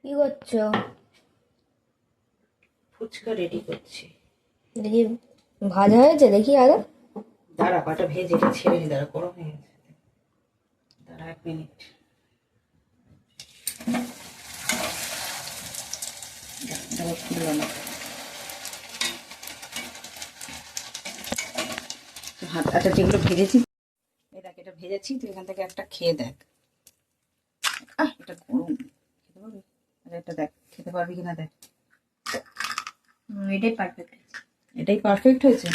কি করছো? ফুচকা রেডি করছি। দেখি ভাজা হয়েছে, দেখি আরো। দাঁড়া, কটা ভেজে এটা ছেড়ে নি, দাঁড়া গরম হয়ে গেছে। দাঁড়া 1 মিনিট। দাঁড়া খুললো না। আচ্ছা, যেগুলো ভেজেছি এই দেখ, এটা ভেজেছি, তুই এখান থেকে একটা খেয়ে দেখ। এটা গরম, খেতে পারবি? আচ্ছা, এটা দেখ, খেতে পারবি কিনা দেখ। এটাই পারফেক্ট। এটাই পারফেক্ট হয়েছে।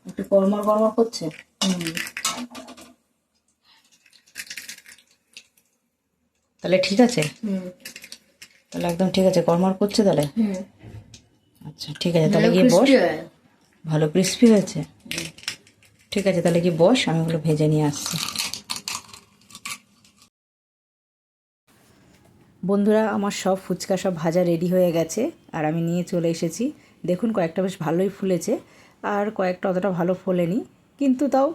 একটু গরমার গরমার করছে। তাহলে ঠিক আছে। তাহলে একদম ঠিক আছে, গরমার করছে তাহলে। আচ্ছা ঠিক আছে, তাহলে গিয়ে বস। ভালো ক্রিস্পি হয়েছে। ঠিক আছে, তাহলে কি বস, আমি ওগুলো ভেজে নিয়ে আসছি। বন্ধুরা, আমার সব ফুচকা সব ভাজা রেডি হয়ে গেছে আর আমি নিয়ে চলে এসেছি। দেখুন, কয়েকটা বেশ ভালোই ফুলেছে আর কয়েকটা অতটা ভালো ফোলেনি, কিন্তু তাও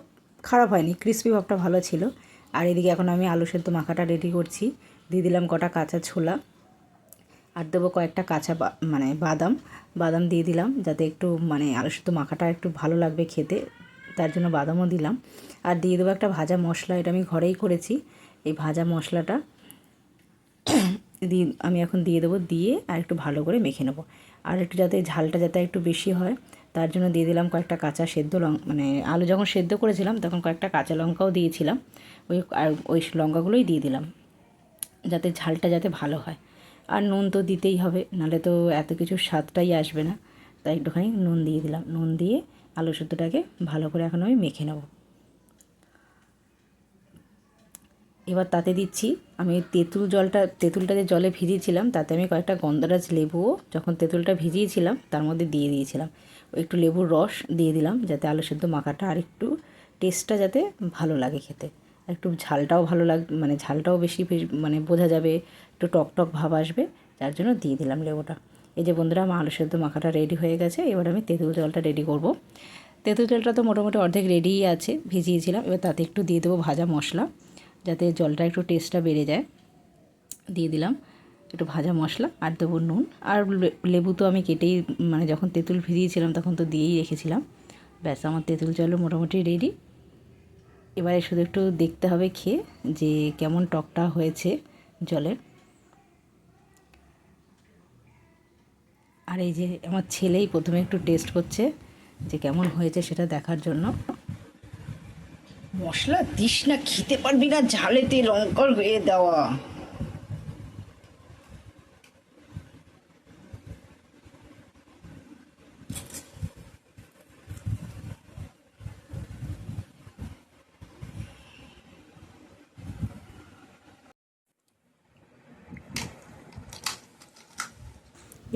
খারাপ হয়নি, ক্রিস্পি ভাবটা ভালো ছিল। আর এদিকে এখন আমি আলু সেদ্ধ মাখাটা রেডি করছি। দিয়ে দিলাম কটা কাঁচা ছোলা, আর দেবো কয়েকটা কাঁচা বাদাম বাদাম দিয়ে দিলাম, যাতে একটু আলু সেদ্ধ মাখাটা একটু ভালো লাগবে খেতে, তার জন্য বাদামও দিলাম। আর দিয়ে দেবো একটা ভাজা মশলা, এটা আমি ঘরেই করেছি। এই ভাজা মশলাটা আমি এখন দিয়ে দেবো, দিয়ে আর একটু ভালো করে মেখে নেবো। আর একটু যাতে ঝালটা যাতে একটু বেশি হয়, তার জন্য দিয়ে দিলাম কয়েকটা কাঁচা সেদ্ধ আলু যখন সেদ্ধ করেছিলাম তখন কয়েকটা কাঁচা লঙ্কাও দিয়েছিলাম। ওই লঙ্কাগুলোই দিয়ে দিলাম, যাতে ঝালটা যাতে ভালো হয়। আর নুন তো দিতেই হবে, নাহলে তো এত কিছু স্বাদটাই আসবে না। তাই একটুখানি নুন দিয়ে দিলাম, নুন দিয়ে আলু সেদ্ধটাকে ভালো করে এখন আমি মেখে নেব। এবার তাতে দিচ্ছি আমি তেঁতুলটা যে জলে ভিজিয়েছিলাম, তাতে আমি কয়েকটা গন্ধরাজ লেবুও যখন তেঁতুলটা ভিজিয়েছিলাম তার মধ্যে দিয়ে দিয়েছিলাম। একটু লেবুর রস দিয়ে দিলাম, যাতে আলু সেদ্ধ মাখাটা আর একটু টেস্টটা যাতে ভালো লাগে খেতে। আর একটু ঝালটাও ভালো ঝালটাও বেশি বোঝা যাবে, একটু টক টক ভাব আসবে, যার জন্য দিয়ে দিলাম লেবুটা। এই যে বন্ধুরা, আমার আলু সেদ্ধ মাখাটা রেডি হয়ে গেছে। এবার আমি তেঁতুল জলটা রেডি করব। তেঁতুল জলটা তো মোটামুটি অর্ধেক রেডিই আছে, ভিজিয়েছিলাম। এবার তাতে একটু দিয়ে দেবো ভাজা মশলা, যাতে জলটা একটু টেস্টটা বেড়ে যায়। দিয়ে দিলাম একটু ভাজা মশলা, আর দেবো নুন। আর লেবু তো আমি কেটেই যখন তেঁতুল ভিজিয়েছিলাম তখন তো দিয়েই রেখেছিলাম। ব্যাস, আমার তেঁতুল জলও মোটামুটি রেডি। এবারে শুধু একটু দেখতে হবে খেয়ে যে কেমন টকটা হয়েছে জলের। আর এই যে আমার ছেলেই প্রথমে একটু টেস্ট করছে যে কেমন হয়েছে সেটা দেখার জন্য। মশলা দিস না, খেতে পারবি না, ঝালেতে লঙ্কার হয়ে দেওয়া।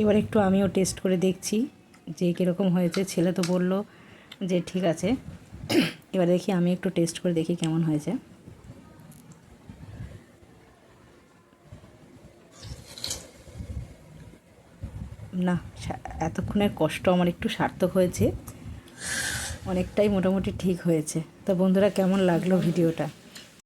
এবার একটু আমিও টেস্ট করে দেখছি যে কীরকম হয়েছে। ছেলে তো বলল যে ঠিক আছে। এবার দেখি আমি একটু টেস্ট করে দেখি কেমন হয়েছে। না, এতক্ষণের কষ্ট আমার একটু সার্থক হয়েছে, অনেকটাই মোটামুটি ঠিক হয়েছে। তো বন্ধুরা, কেমন লাগলো ভিডিওটা?